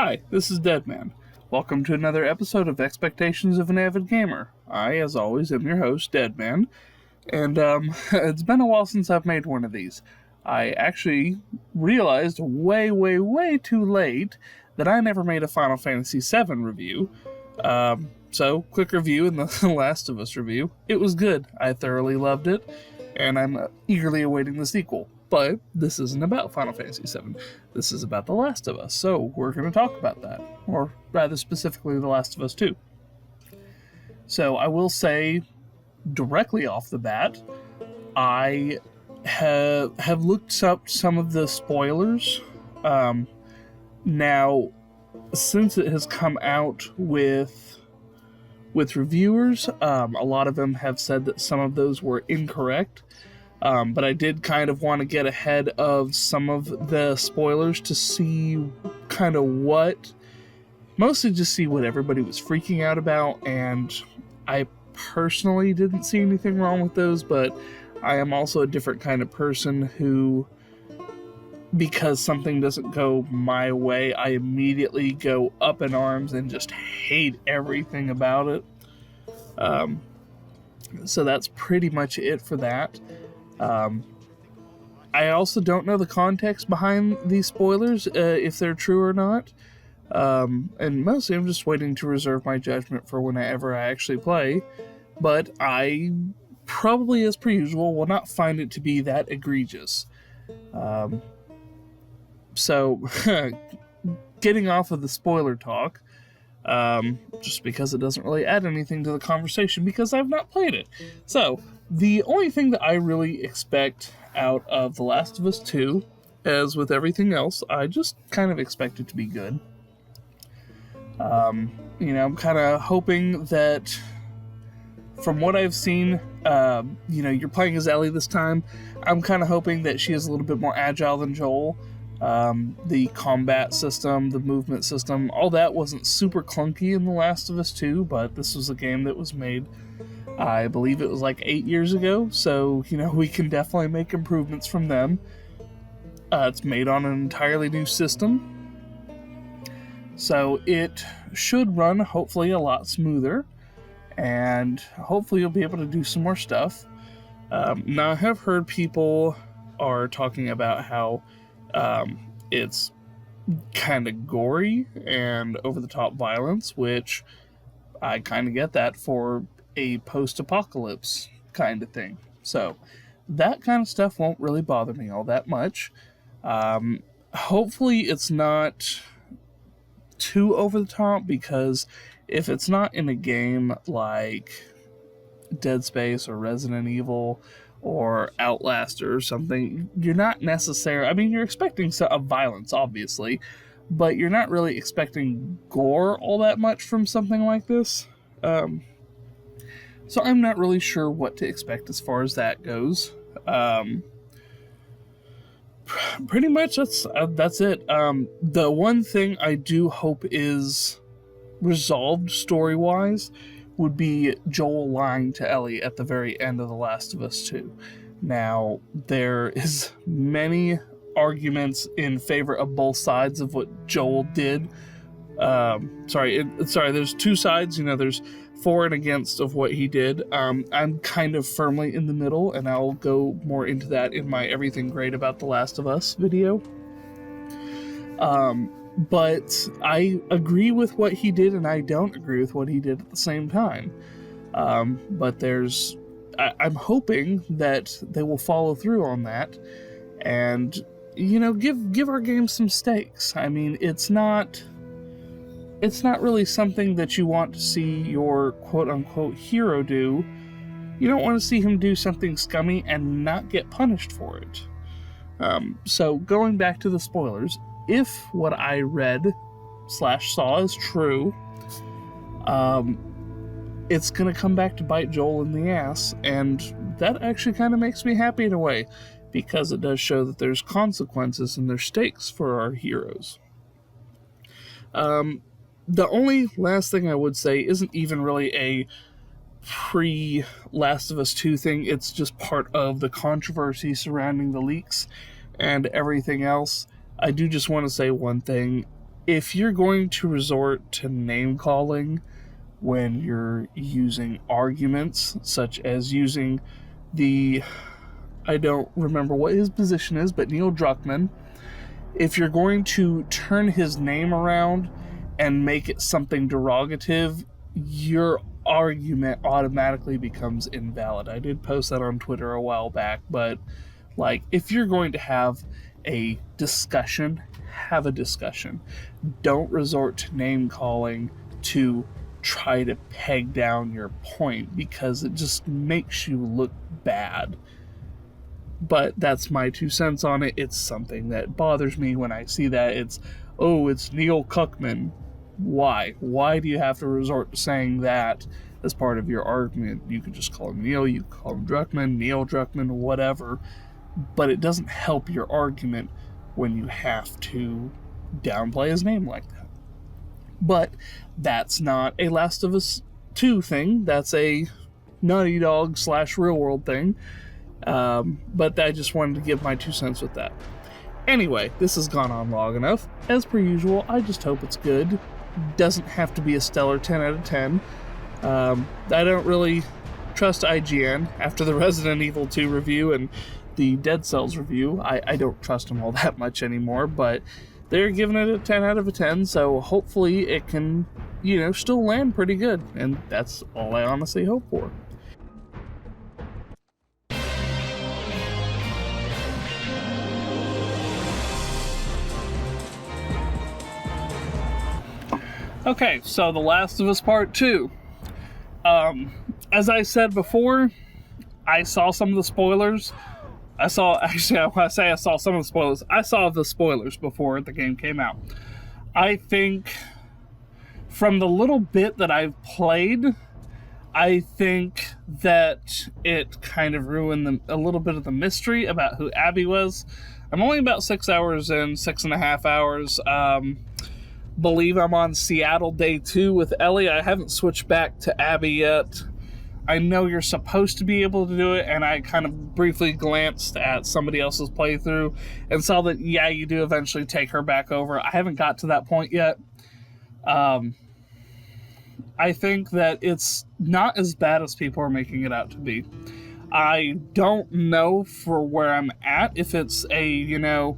Hi, this is DEDMan. Welcome to another episode of Expectations of an Avid Gamer. I, as always, am your host, DEDMan, and it's been a while since I've made one of these. I actually realized way too late that I never made a Final Fantasy VII review. So, quick review in the Last of Us review. It was good. I thoroughly loved it, and I'm eagerly awaiting the sequel. But this isn't about Final Fantasy VII. This is about The Last of Us, so we're going to talk about that. Or rather specifically, The Last of Us 2. So I will say, directly off the bat, I have looked up some of the spoilers. Now, since it has come out with reviewers, a lot of them have said that some of those were incorrect. But I did kind of want to get ahead of some of the spoilers to see kind of mostly just see what everybody was freaking out about, and I personally didn't see anything wrong with those, but I am also a different kind of person who, because something doesn't go my way, I immediately go up in arms and just hate everything about it. So that's pretty much it for that. I also don't know the context behind these spoilers, if they're true or not. And mostly I'm just waiting to reserve my judgment for whenever I actually play. But I probably, as per usual, will not find it to be that egregious. So, getting off of the spoiler talk, just because it doesn't really add anything to the conversation because I've not played it. So, the only thing that I really expect out of The Last of Us 2, as with everything else, I just kind of expect it to be good. I'm kind of hoping that, from what I've seen, you're playing as Ellie this time. I'm kind of hoping that she is a little bit more agile than Joel. The combat system, the movement system, all that wasn't super clunky in The Last of Us 2, but this was a game that was made, I believe it was like 8 years ago, so, we can definitely make improvements from them. It's made on an entirely new system, so it should run, hopefully, a lot smoother, and hopefully you'll be able to do some more stuff. Now, I have heard people are talking about how it's kind of gory and over-the-top violence, which I kind of get that for a post-apocalypse kind of thing. So, that kind of stuff won't really bother me all that much. Hopefully it's not too over-the-top, because if it's not in a game like Dead Space or Resident Evil or Outlast or something, you're not necessarily... you're expecting some violence, obviously, but you're not really expecting gore all that much from something like this. So I'm not really sure what to expect as far as that goes. Pretty much that's it. The one thing I do hope is resolved story-wise would be Joel lying to Ellie at the very end of The Last of Us 2. Now, there is many arguments in favor of both sides of what Joel did. There's two sides, there's for and against of what he did. I'm kind of firmly in the middle, and I'll go more into that in my Everything Great About The Last of Us video. But I agree with what he did, and I don't agree with what he did at the same time. But I'm hoping that they will follow through on that, and, give our game some stakes. It's not really something that you want to see your quote-unquote hero do. You don't want to see him do something scummy and not get punished for it. So, going back to the spoilers, if what I read/saw is true, it's going to come back to bite Joel in the ass, and that actually kind of makes me happy in a way, because it does show that there's consequences and there's stakes for our heroes. The only last thing I would say isn't even really a pre-Last of Us 2 thing. It's just part of the controversy surrounding the leaks and everything else. I do just want to say one thing. if you're going to resort to name calling when you're using arguments, such as using I don't remember what his position is, but Neil Druckmann, if you're going to turn his name around and make it something derogative, your argument automatically becomes invalid. I did post that on Twitter a while back, but like, if you're going to have a discussion, have a discussion. Don't resort to name calling to try to peg down your point, because it just makes you look bad. But that's my 2 cents on it. It's something that bothers me when I see that. It's Neil Cuckman. Why? Why do you have to resort to saying that as part of your argument? You could just call him Neil, you could call him Druckmann, Neil Druckmann, whatever. But it doesn't help your argument when you have to downplay his name like that. But that's not a Last of Us 2 thing. That's a Naughty Dog / Real World thing. But I just wanted to give my 2 cents with that. Anyway, this has gone on long enough. As per usual, I just hope it's good. Doesn't have to be a stellar 10 out of 10. I don't really trust IGN after the Resident Evil 2 review and the Dead Cells review. I don't trust them all that much anymore, but they're giving it a 10 out of a 10, so hopefully it can, still land pretty good, and that's all I honestly hope for. Okay, so The Last of Us Part 2. As I said before, I saw some of the spoilers. I saw some of the spoilers. I saw the spoilers before the game came out. I think from the little bit that I've played, I think that it kind of ruined a little bit of the mystery about who Abby was. I'm only about 6 hours in, 6.5 hours. Believe I'm on Seattle day 2 with Ellie. I haven't switched back to Abby yet. I know you're supposed to be able to do it, and I kind of briefly glanced at somebody else's playthrough and saw that, yeah, you do eventually take her back over. I haven't got to that point yet. I think that it's not as bad as people are making it out to be. I don't know for where I'm at, if it's a,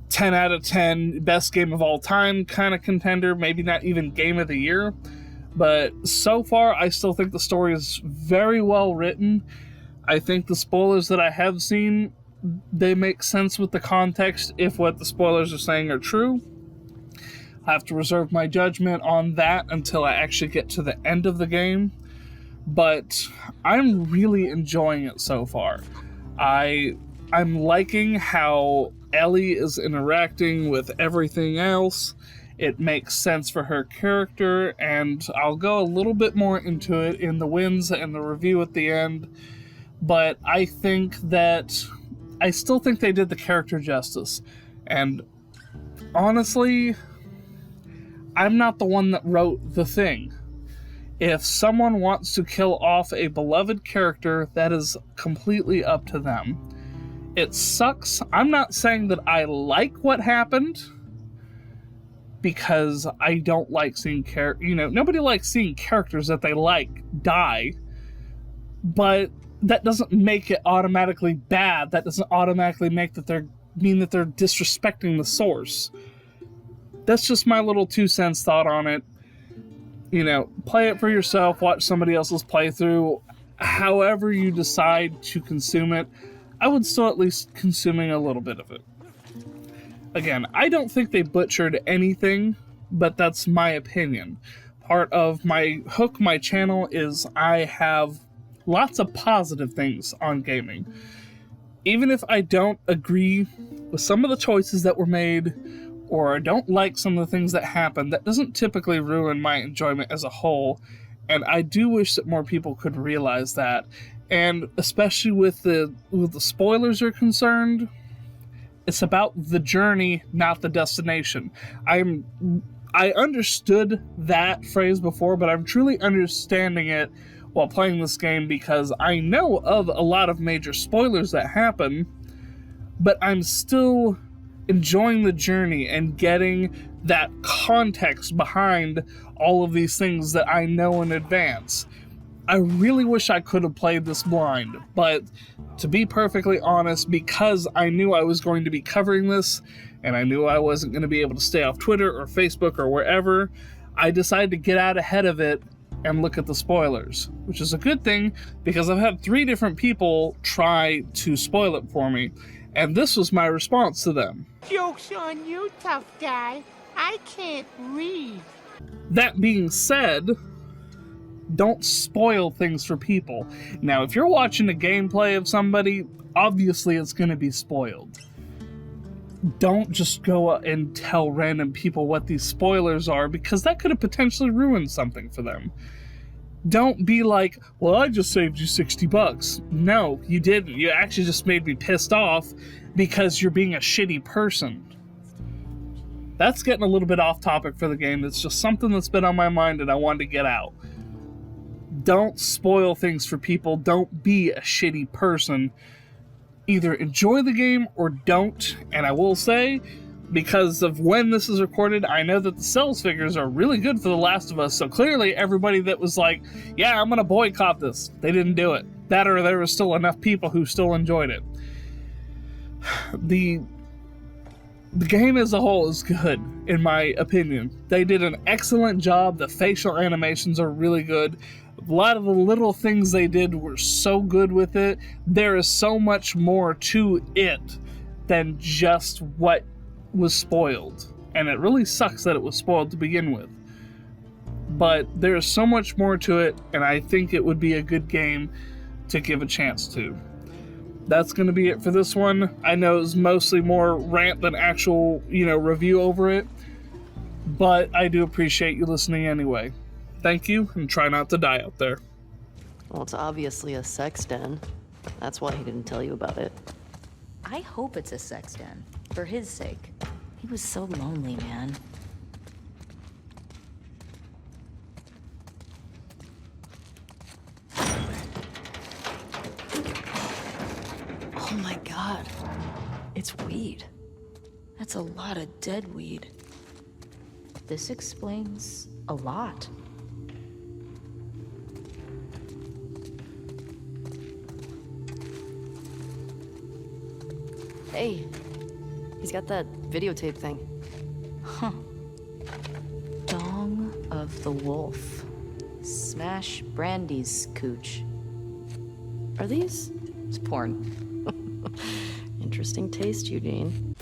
10 out of 10 best game of all time kind of contender, maybe not even game of the year. But so far, I still think the story is very well written. I think the spoilers that I have seen, they make sense with the context if what the spoilers are saying are true. I have to reserve my judgment on that until I actually get to the end of the game. But I'm really enjoying it so far. I'm liking how Ellie is interacting with everything else. It makes sense for her character, and I'll go a little bit more into it in the wins and the review at the end. But I still think they did the character justice. And honestly, I'm not the one that wrote the thing. If someone wants to kill off a beloved character, that is completely up to them. It sucks. I'm not saying that I like what happened, because I don't like seeing nobody likes seeing characters that they like die, but that doesn't make it automatically bad. That doesn't automatically mean that they're disrespecting the source. That's just my little 2 cents thought on it. Play it for yourself, watch somebody else's playthrough, however you decide to consume it. I would still at least consuming a little bit of it. Again, I don't think they butchered anything, but that's my opinion. Part of my hook, my channel, is I have lots of positive things on gaming. Even if I don't agree with some of the choices that were made, or I don't like some of the things that happen, that doesn't typically ruin my enjoyment as a whole, and I do wish that more people could realize that. And especially with the spoilers are concerned, it's about the journey, not the destination. I understood that phrase before, but I'm truly understanding it while playing this game, because I know of a lot of major spoilers that happen, but I'm still enjoying the journey and getting that context behind all of these things that I know in advance. I really wish I could have played this blind, but to be perfectly honest, because I knew I was going to be covering this, and I knew I wasn't going to be able to stay off Twitter or Facebook or wherever, I decided to get out ahead of it and look at the spoilers, which is a good thing because I've had 3 different people try to spoil it for me, and this was my response to them. Joke's on you, tough guy. I can't read. That being said, don't spoil things for people. Now, if you're watching a gameplay of somebody, obviously it's going to be spoiled. Don't just go and tell random people what these spoilers are, because that could have potentially ruined something for them. Don't be like, well, I just saved you $60. No, you didn't. You actually just made me pissed off because you're being a shitty person. That's getting a little bit off topic for the game. It's just something that's been on my mind and I wanted to get out. Don't spoil things for people. Don't be a shitty person. Either enjoy the game or don't. And I will say, because of when this is recorded, I know that the sales figures are really good for The Last of Us. So clearly everybody that was like, yeah, I'm going to boycott this, they didn't do it. That or there were still enough people who still enjoyed it. The game as a whole is good, in my opinion. They did an excellent job. The facial animations are really good. A lot of the little things they did were so good with it. There is so much more to it than just what was spoiled. And it really sucks that it was spoiled to begin with. But there's so much more to it, and I think it would be a good game to give a chance to. That's going to be it for this one. I know it's mostly more rant than actual, review over it. But I do appreciate you listening anyway. Thank you, and try not to die out there. Well, it's obviously a sex den. That's why he didn't tell you about it. I hope it's a sex den, for his sake. He was so lonely, man. Oh my god. It's weed. That's a lot of dead weed. This explains a lot. Hey, he's got that videotape thing. Huh. Dong of the Wolf. Smash Brandy's cooch. Are these? It's porn. Interesting taste, Eugene.